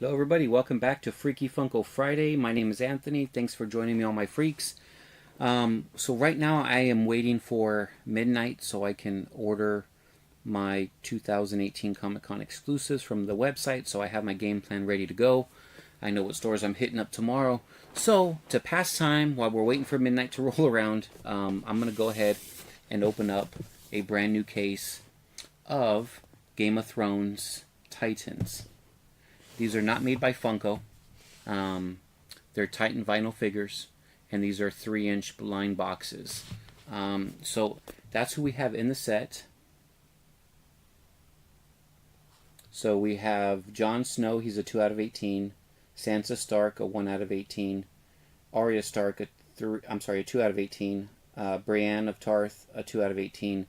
Hello everybody, welcome back to Freaky Funko Friday. My name is Anthony. Thanks for joining me on my freaks. So right now I am waiting for midnight so I can order my 2018 Comic-Con exclusives from the website, so I have my game plan ready to go. I know what stores I'm hitting up tomorrow. So to pass time while we're waiting for midnight to roll around, I'm going to go ahead and open up a brand new case of Game of Thrones Titans. These are not made by Funko. They're Titan vinyl figures, and these are 3-inch blind boxes. So that's who we have in the set. So we have Jon Snow, he's a 2 out of 18. Sansa Stark, a 1 out of 18. Arya Stark, a 2 out of 18. Brienne of Tarth, a 2 out of 18.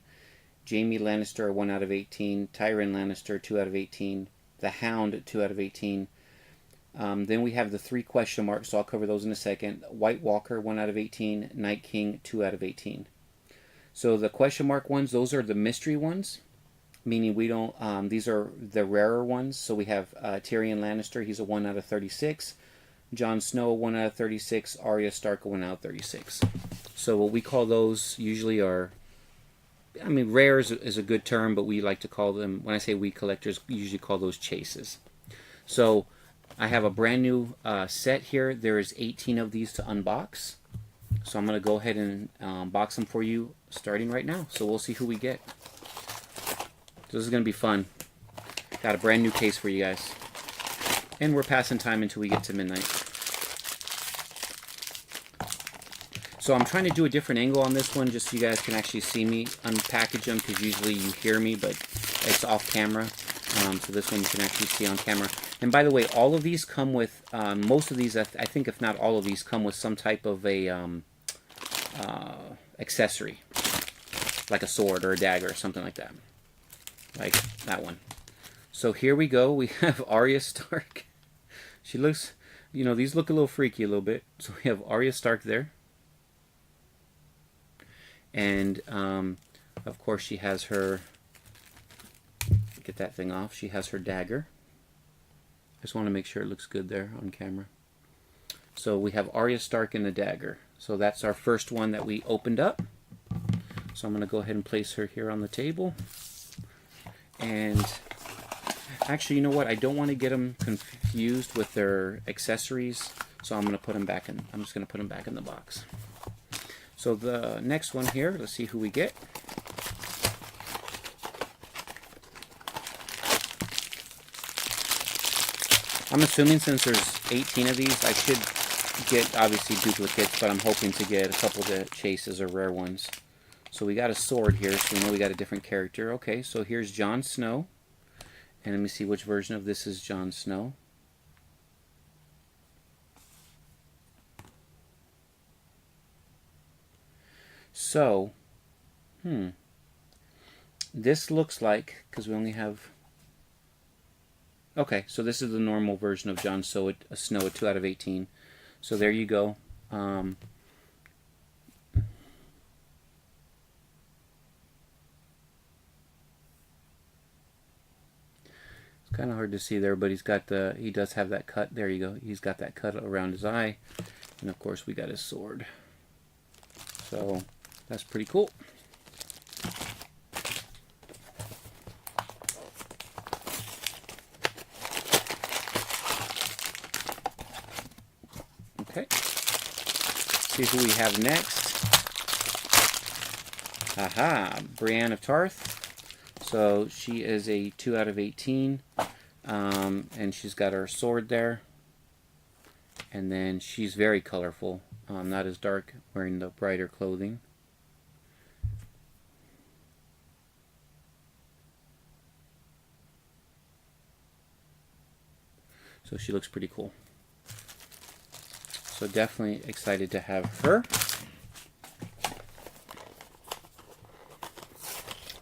Jaime Lannister, a 1 out of 18. Tyrion Lannister, 2 out of 18. The Hound, 2 out of 18. Then we have the 3 question marks, so I'll cover those in a second. White Walker, 1 out of 18. Night King, 2 out of 18. So the question mark ones, those are the mystery ones, meaning we don't, these are the rarer ones. So we have Tyrion Lannister, he's a 1 out of 36. Jon Snow, 1 out of 36. Arya Stark, 1 out of 36. So what we call those usually are, I mean, rare is a good term, but we like to call them, when I say we collectors, we usually call those chases. So I have a brand new set here. There is 18 of these to unbox. So I'm going to go ahead and box them for you starting right now. So we'll see who we get. So this is going to be fun. Got a brand new case for you guys. And we're passing time until we get to midnight. So I'm trying to do a different angle on this one just so you guys can actually see me unpackage them, because usually you hear me, but it's off camera. So this one you can actually see on camera. And by the way, all of these come with, most of these, I think if not all of these, come with some type of a accessory. Like a sword or a dagger or something like that. Like that one. So here we go. We have Arya Stark. She looks, you know, these look a little freaky a little bit. So we have Arya Stark there. And, of course, she has her, get that thing off, she has her dagger. I just want to make sure it looks good there on camera. So we have Arya Stark and the dagger. So that's our first one that we opened up. So I'm going to go ahead and place her here on the table. And actually, you know what? I don't want to get them confused with their accessories. So I'm going to put them back in, I'm just going to put them back in the box. So the next one here, let's see who we get. I'm assuming since there's 18 of these, I should get obviously duplicates, but I'm hoping to get a couple of the chases or rare ones. So we got a sword here, so we know we got a different character. Okay, so here's Jon Snow. And let me see which version of this is Jon Snow. So, this looks like, because we only have, okay, so this is the normal version of Jon Snow, a 2 out of 18. So there you go. It's kind of hard to see there, but he does have that cut. There you go. He's got that cut around his eye. And of course we got his sword. So that's pretty cool. Okay. See who we have next. Aha, Brienne of Tarth. So she is a 2 out of 18. And she's got her sword there. And then she's very colorful. Not as dark, wearing the brighter clothing. So she looks pretty cool. So definitely excited to have her.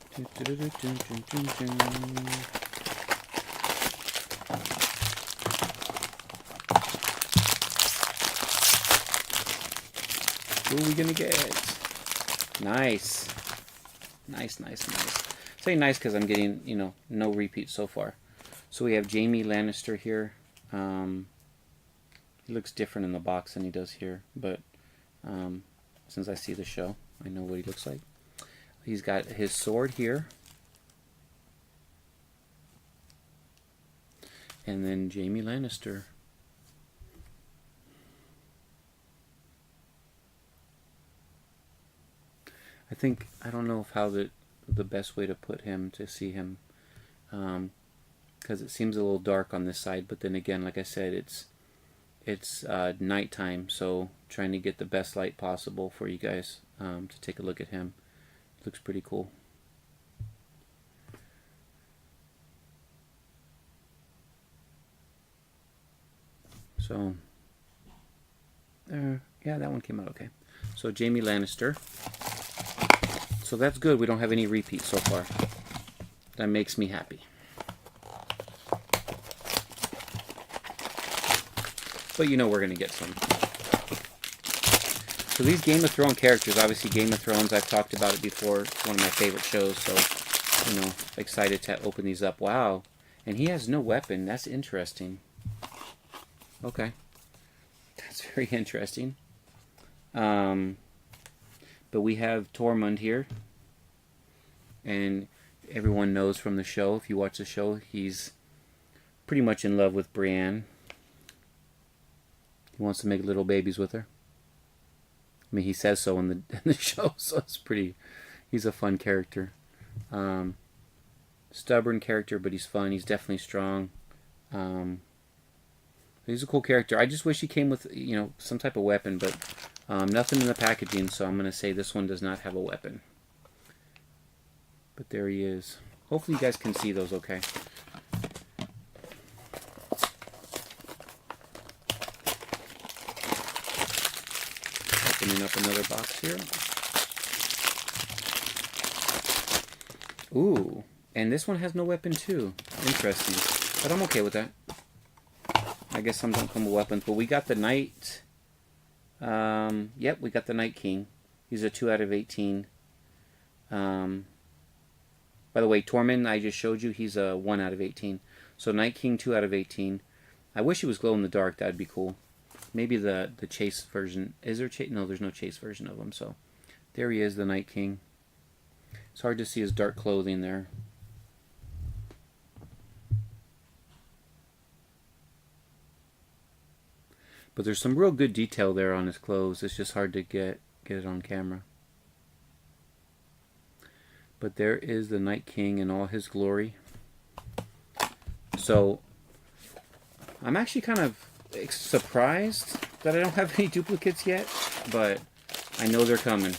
Who are we gonna get? Nice. Nice. I say nice because I'm getting, you know, no repeats so far. So we have Jaime Lannister here. He looks different in the box than he does here, but since I see the show, I know what he looks like. He's got his sword here. And then Jaime Lannister. I don't know how the best way to put him, to see him, because it seems a little dark on this side, but then again, like I said, it's nighttime, so trying to get the best light possible for you guys to take a look at him. Looks pretty cool. So, yeah, that one came out okay. So Jaime Lannister. So that's good. We don't have any repeats so far. That makes me happy. But you know we're going to get some. So these Game of Thrones characters, obviously Game of Thrones, I've talked about it before. It's one of my favorite shows, so, you know, excited to open these up. Wow. And he has no weapon. That's interesting. Okay. That's very interesting. But we have Tormund here. And everyone knows from the show, if you watch the show, he's pretty much in love with Brienne. He wants to make little babies with her. I mean, he says so in the show, so it's pretty... He's a fun character. Stubborn character, but he's fun. He's definitely strong. He's a cool character. I just wish he came with, you know, some type of weapon, but nothing in the packaging, so I'm going to say this one does not have a weapon. But there he is. Hopefully you guys can see those okay. Opening up another box here. Ooh, and this one has no weapon too. Interesting. But I'm okay with that. I guess some don't come with weapons, but we got the Knight. Yep, we got the Night King. He's a 2 out of 18. By the way, Tormund, I just showed you, he's a 1 out of 18. So Night King, 2 out of 18. I wish he was glow in the dark. That'd be cool. Maybe the chase version. Is there chase? No, there's no chase version of him. So there he is, the Night King. It's hard to see his dark clothing there. But there's some real good detail there on his clothes. It's just hard to get it on camera. But there is the Night King in all his glory. So I'm actually kind of surprised that I don't have any duplicates yet, but I know they're coming.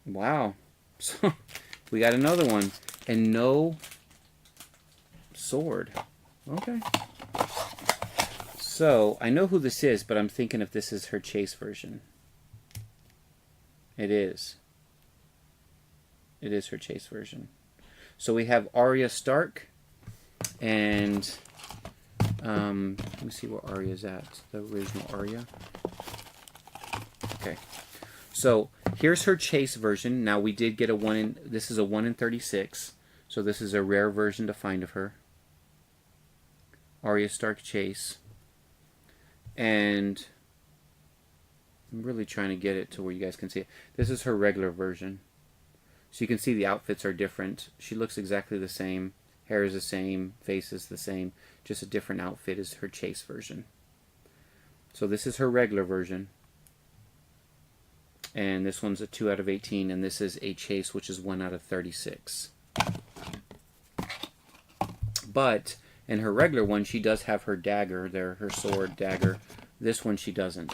Wow. So we got another one. And no sword. Okay. So I know who this is, but I'm thinking if this is her chase version. It is. It is her chase version. So we have Arya Stark, and let me see where Arya's at. The original Arya. Okay. So here's her chase version. Now we did get a 1 in. This is a 1 in 36. So this is a rare version to find of her. Arya Stark chase. And I'm really trying to get it to where you guys can see it. This is her regular version. So you can see the outfits are different. She looks exactly the same. Hair is the same. Face is the same. Just a different outfit is her chase version. So this is her regular version. And this one's a 2 out of 18. And this is a chase, which is 1 out of 36. But in her regular one, she does have her dagger there. Her sword dagger. This one she doesn't.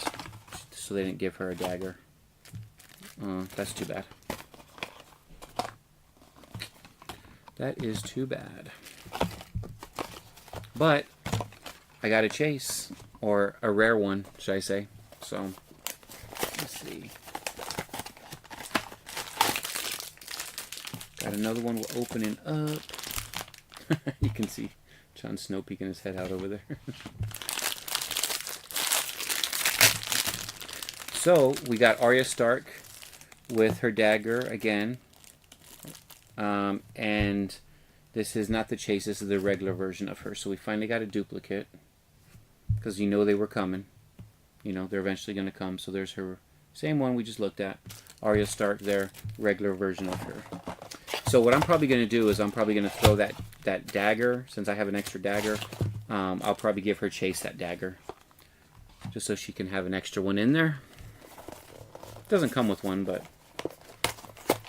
So they didn't give her a dagger. That's too bad. That is too bad. But I got a chase, or a rare one, should I say. So, let's see. Got another one we're opening up. You can see Jon Snow peeking his head out over there. So, we got Arya Stark with her dagger again. And This is not the chase, this is the regular version of her. So we finally got a duplicate, because you know they were coming. You know, they're eventually going to come. So there's her, same one we just looked at. Arya Stark there, regular version of her. So what I'm probably going to do is I'm probably going to throw that dagger, since I have an extra dagger. I'll probably give her Chase that dagger, just so she can have an extra one in there. Doesn't come with one, but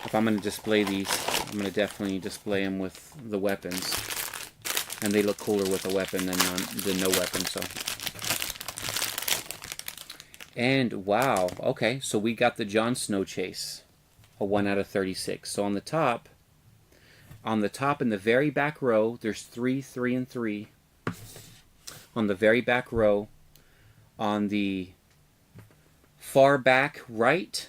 if I'm going to display these, I'm going to definitely display them with the weapons. And they look cooler with a weapon than no weapon, so. And wow, okay, so we got the Jon Snow chase. A 1 out of 36. So on the top in the very back row, there's 3, 3, and 3. On the very back row, on the far back right,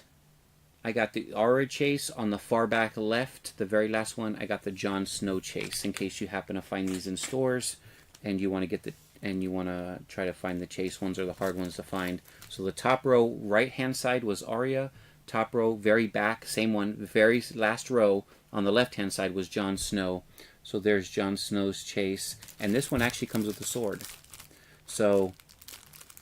I got the Arya chase. On the far back left, the very last one, I got the Jon Snow chase. In case you happen to find these in stores, and you want to try to find the chase ones or the hard ones to find. So the top row, right hand side was Arya. Top row, very back, same one. The very last row on the left hand side was Jon Snow. So there's Jon Snow's chase, and this one actually comes with a sword. So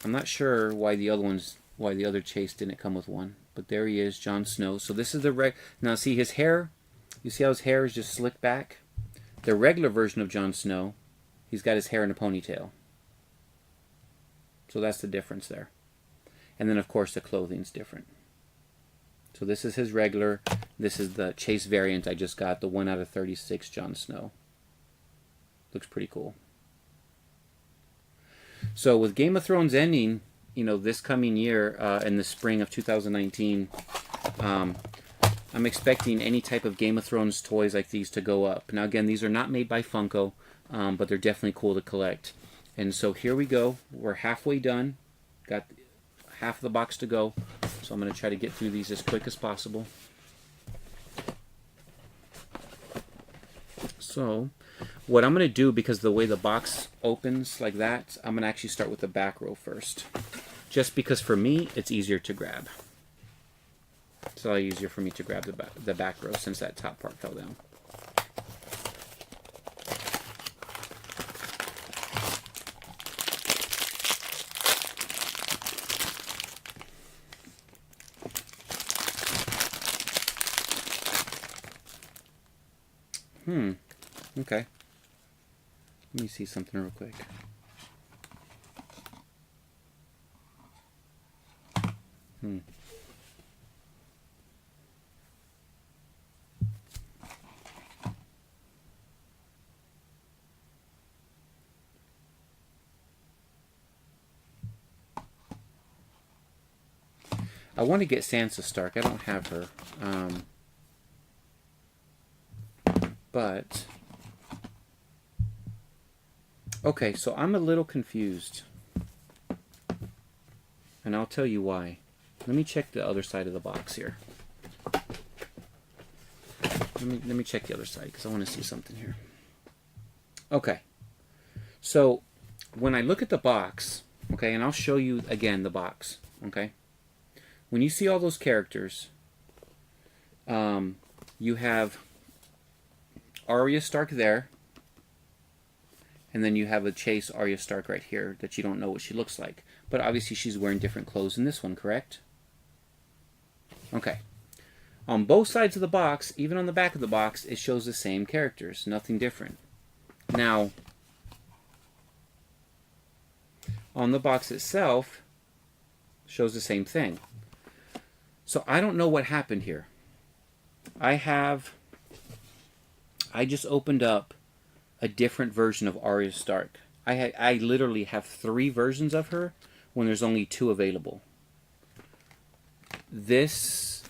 I'm not sure why the other chase didn't come with one. But there he is, Jon Snow. So this is the now see his hair. You see how his hair is just slicked back? The regular version of Jon Snow, he's got his hair in a ponytail. So that's the difference there. And then of course the clothing's different. So this is his regular. This is the chase variant I just got, the 1 out of 36 Jon Snow. Looks pretty cool. So with Game of Thrones ending, you know, this coming year, in the spring of 2019, I'm expecting any type of Game of Thrones toys like these to go up. Now again, these are not made by Funko, but they're definitely cool to collect. And so here we go. We're halfway done. Got half of the box to go. So I'm going to try to get through these as quick as possible. So what I'm going to do, because the way the box opens like that, I'm going to actually start with the back row first. Just because for me, it's easier to grab. It's a lot easier for me to grab the back row since that top part fell down. Okay. Let me see something real quick. I want to get Sansa Stark. I don't have her. But okay, so I'm a little confused, and I'll tell you why. Let me check the other side of the box here. Let me check the other side because I want to see something here. Okay, so when I look at the box, okay, and I'll show you again the box, okay. When you see all those characters, you have Arya Stark there, and then you have a chase Arya Stark right here that you don't know what she looks like. But obviously she's wearing different clothes in this one, correct? Okay. On both sides of the box, even on the back of the box, it shows the same characters, nothing different. Now, on the box itself, shows the same thing. So I don't know what happened here. I just opened up a different version of Arya Stark. I literally have 3 versions of her when there's only 2 available. This,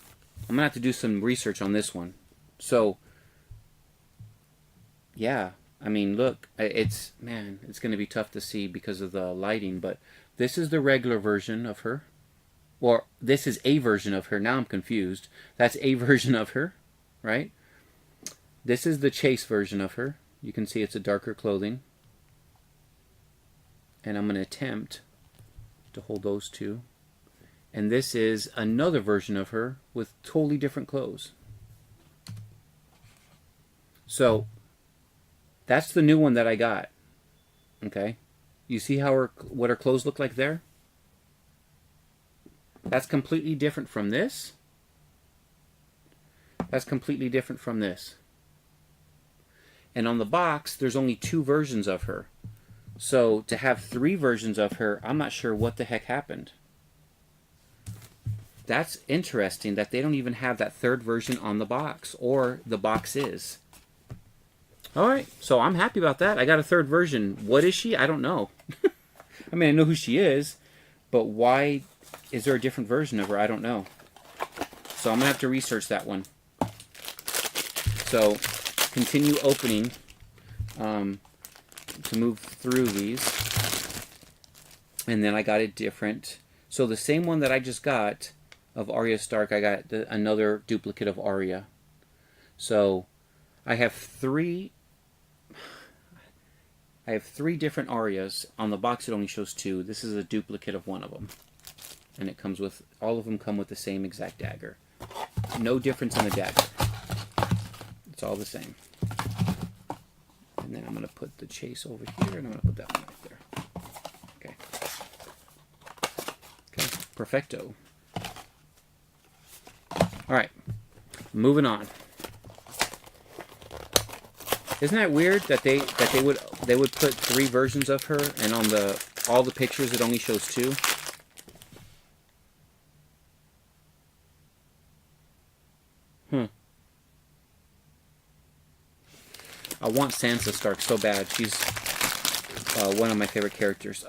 I'm gonna have to do some research on this one. So, yeah, I mean, look, it's gonna be tough to see because of the lighting, but this is the regular version of her. Or this is a version of her. Now I'm confused. That's a version of her, right? This is the chase version of her. You can see it's a darker clothing. And I'm going to attempt to hold those two. And this is another version of her with totally different clothes. So, That's the new one that I got. Okay, you see how what her clothes look like there? That's completely different from this. That's completely different from this. And on the box, there's only 2 versions of her. So to have 3 versions of her, I'm not sure what the heck happened. That's interesting that they don't even have that 3rd version on the box, or the box is. Alright, so I'm happy about that. I got a 3rd version. What is she? I don't know. I mean, I know who she is, but why is there a different version of her? I don't know. So I'm going to have to research that one. So, continue opening to move through these. And then I got a different... So the same one that I just got of Arya Stark, I got another duplicate of Arya. So I have 3 different Aryas. On the box it only shows 2. This is a duplicate of one of them. And it comes with, all of them come with the same exact dagger. No difference in the dagger. It's all the same. And then I'm going to put the chase over here, and I'm going to put that one right there. Okay. Okay, perfecto. Alright, moving on. Isn't that weird that they would put 3 versions of her, and on all the pictures it only shows 2? I want Sansa Stark so bad. She's one of my favorite characters.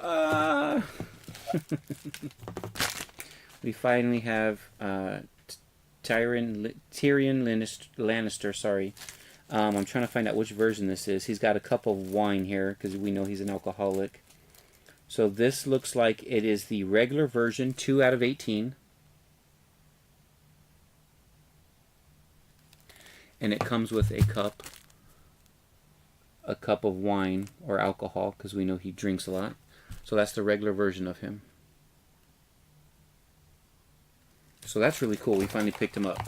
We finally have Tyrion Lannister. Sorry, I'm trying to find out which version this is. He's got a cup of wine here because we know he's an alcoholic. So this looks like it is the regular version, 2 out of 18. And it comes with a cup of wine or alcohol because we know he drinks a lot. So that's the regular version of him. So that's really cool. We finally picked him up.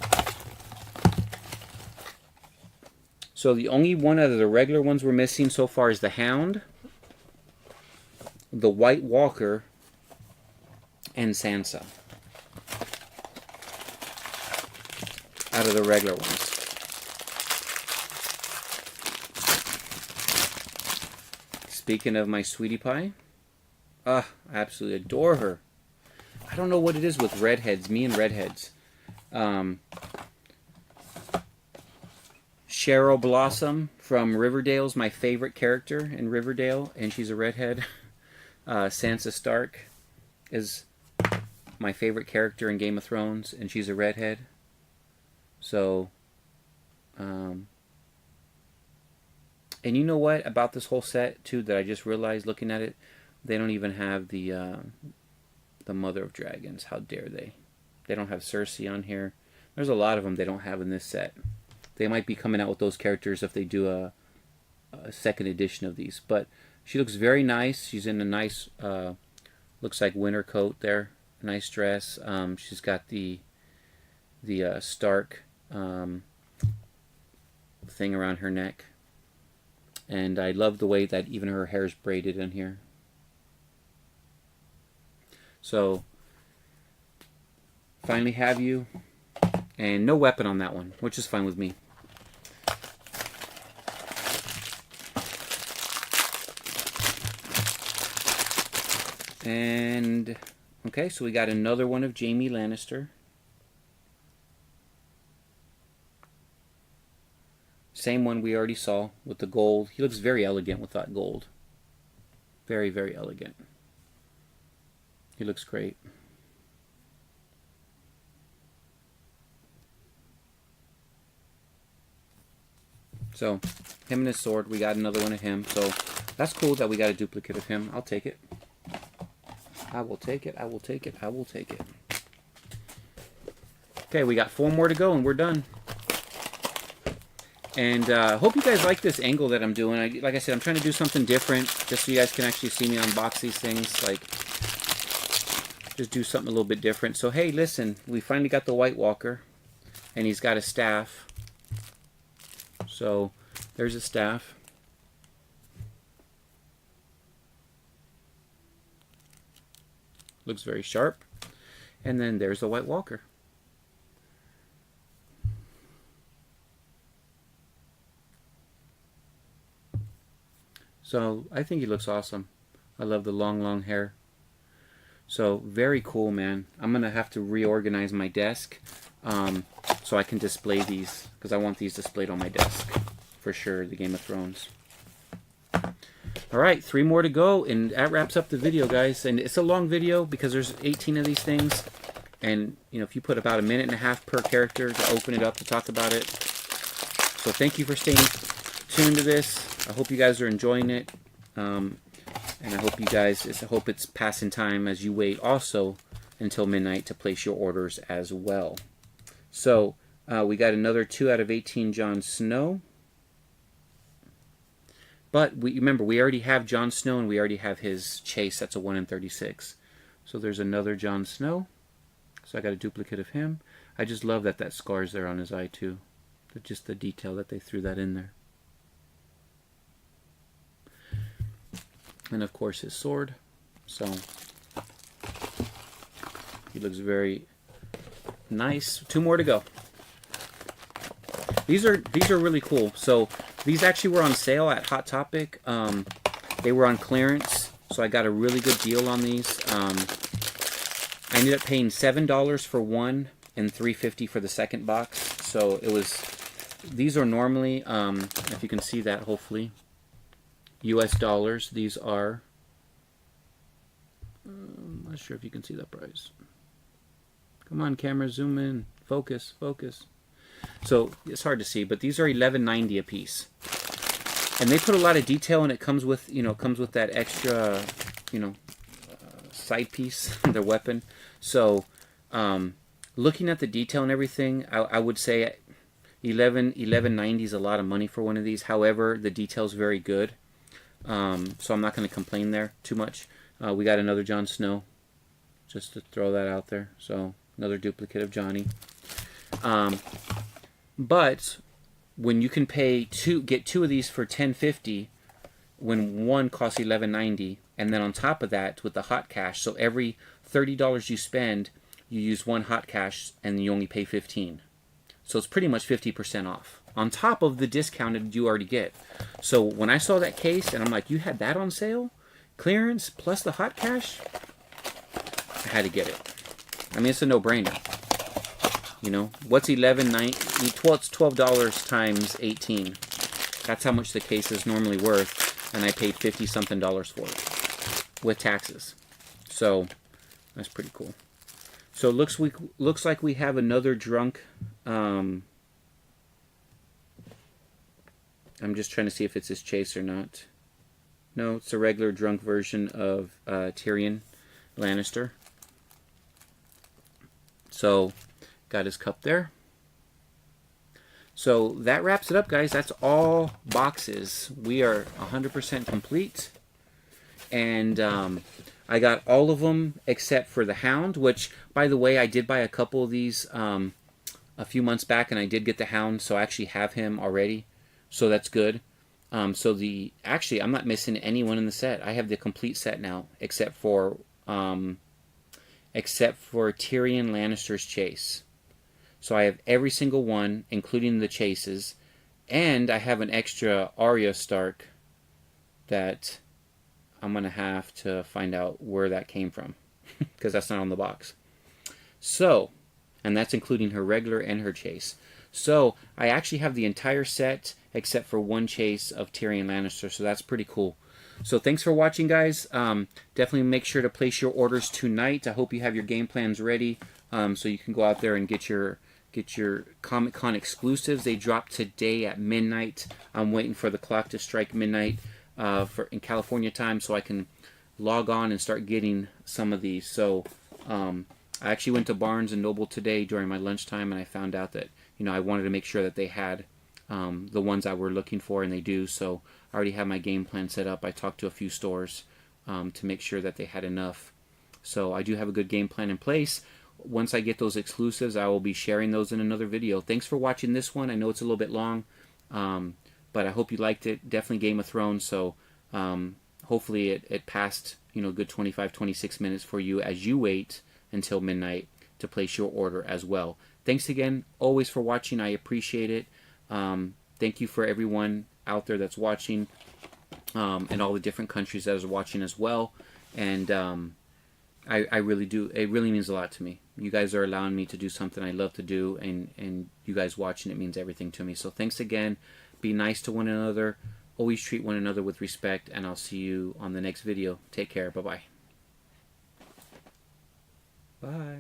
So the only one out of the regular ones we're missing so far is the Hound, the White Walker, and Sansa. Out of the regular ones. Speaking of my sweetie pie, I absolutely adore her. I don't know what it is with redheads, me and redheads. Cheryl Blossom from Riverdale's my favorite character in Riverdale, and she's a redhead. Sansa Stark is my favorite character in Game of Thrones, and she's a redhead. So, and you know what about this whole set too that I just realized looking at it, they don't even have the Mother of Dragons. How dare they? They don't have Cersei on here. There's a lot of them they don't have in this set. They might be coming out with those characters if they do a second edition of these. But she looks very nice. She's in a nice, looks like winter coat there. A nice dress. She's got the Stark thing around her neck. And I love the way that even her hair is braided in here. So, finally have you. And no weapon on that one, which is fine with me. And, okay, so we got another one of Jaime Lannister. Same one we already saw with the gold. He looks very elegant with that gold. Very, very elegant. He looks great. So, him and his sword. We got another one of him. So, that's cool that we got a duplicate of him. I'll take it. I will take it. I will take it. I will take it. Okay, we got 4 more to go and we're done. And hope you guys like this angle that I'm doing. Like I said, I'm trying to do something different just so you guys can actually see me unbox these things. Like, just do something a little bit different. So, hey, listen, we finally got the White Walker. And he's got a staff. So, there's a staff. Looks very sharp. And then there's the White Walker. So I think he looks awesome. I love the long hair. So very cool, man. I'm going to have to reorganize my desk so I can display these, because I want these displayed on my desk for sure, the Game of Thrones. Alright, 3 more to go, and that wraps up the video, guys. And it's a long video because there's 18 of these things. And, you know, if you put about 1.5 minutes per character to open it up to talk about it. So thank you for staying tuned to this. I hope you guys are enjoying it. And I hope you guys, I hope it's passing time as you wait also until midnight to place your orders as well. So we got another 2 out of 18 Jon Snow. But remember, we already have Jon Snow and we already have his chase. That's a 1 in 36. So there's another Jon Snow. So I got a duplicate of him. I just love that that scar's there on his eye too. Just the detail that they threw that in there. And of course his sword. So he looks very nice. 2 more to go. These are really cool. So these actually were on sale at Hot Topic. They were on clearance, so I got a really good deal on these. I ended up paying $7 for one and $3.50 for the second box. So it was. These are normally, if you can see that, hopefully, US dollars. These are. I'm not sure if you can see that price. Come on, camera, zoom in, focus, focus. So it's hard to see, but these are $11.90 a piece, and they put a lot of detail, and it comes with, you know, it comes with that extra, you know, side piece, their weapon. So looking at the detail and everything, I would say $11.90 is a lot of money for one of these. However, the detail's very good, so I'm not going to complain there too much. We got another Jon Snow, just to throw that out there. So another duplicate of Johnny. But when you can get 2 of these for $10.50, when one costs $11.90, and then on top of that with the hot cash, so every $30 you spend, you use 1 hot cash, and you only pay $15. So it's pretty much 50% off on top of the discounted you already get. So when I saw that case, and I'm like, you had that on sale, clearance plus the hot cash, I had to get it. I mean, it's a no-brainer. You know, what's $11.90? Well, it's $12 times 18. That's how much the case is normally worth, and I paid $50-something for it with taxes. So that's pretty cool. So it looks like we have another drunk. I'm just trying to see if it's his chase or not. No, it's a regular drunk version of Tyrion Lannister. So got his cup there. So that wraps it up, guys. That's all boxes. We are 100% complete. And I got all of them except for the Hound, which, by the way, I did buy a couple of these a few months back, and I did get the Hound, so I actually have him already. So that's good. Actually, I'm not missing anyone in the set. I have the complete set now, except for Tyrion Lannister's chase. So I have every single one, including the chases, and I have an extra Arya Stark that I'm going to have to find out where that came from, because that's not on the box. So, and that's including her regular and her chase. So I actually have the entire set except for one chase of Tyrion Lannister, so that's pretty cool. So thanks for watching, guys. Definitely make sure to place your orders tonight. I hope you have your game plans ready, so you can go out there and get your Comic-Con exclusives. They drop today at midnight. I'm waiting for the clock to strike midnight in California time, so I can log on and start getting some of these. So I actually went to Barnes & Noble today during my lunchtime, and I found out that, you know, I wanted to make sure that they had the ones I were looking for, and they do. So I already have my game plan set up. I talked to a few stores to make sure that they had enough. So I do have a good game plan in place. Once I get those exclusives, I will be sharing those in another video. Thanks for watching this one. I know it's a little bit long, but I hope you liked it. Definitely Game of Thrones, so hopefully it passed, good 25-26 minutes for you as you wait until midnight to place your order as well. Thanks again always for watching. I appreciate it. Thank you for everyone out there that's watching, and all the different countries that are watching as well. And I really do. It really means a lot to me. You guys are allowing me to do something I love to do, and you guys watching it means everything to me. So thanks again. Be nice to one another. Always treat one another with respect, and I'll see you on the next video. Take care. Bye-bye. Bye.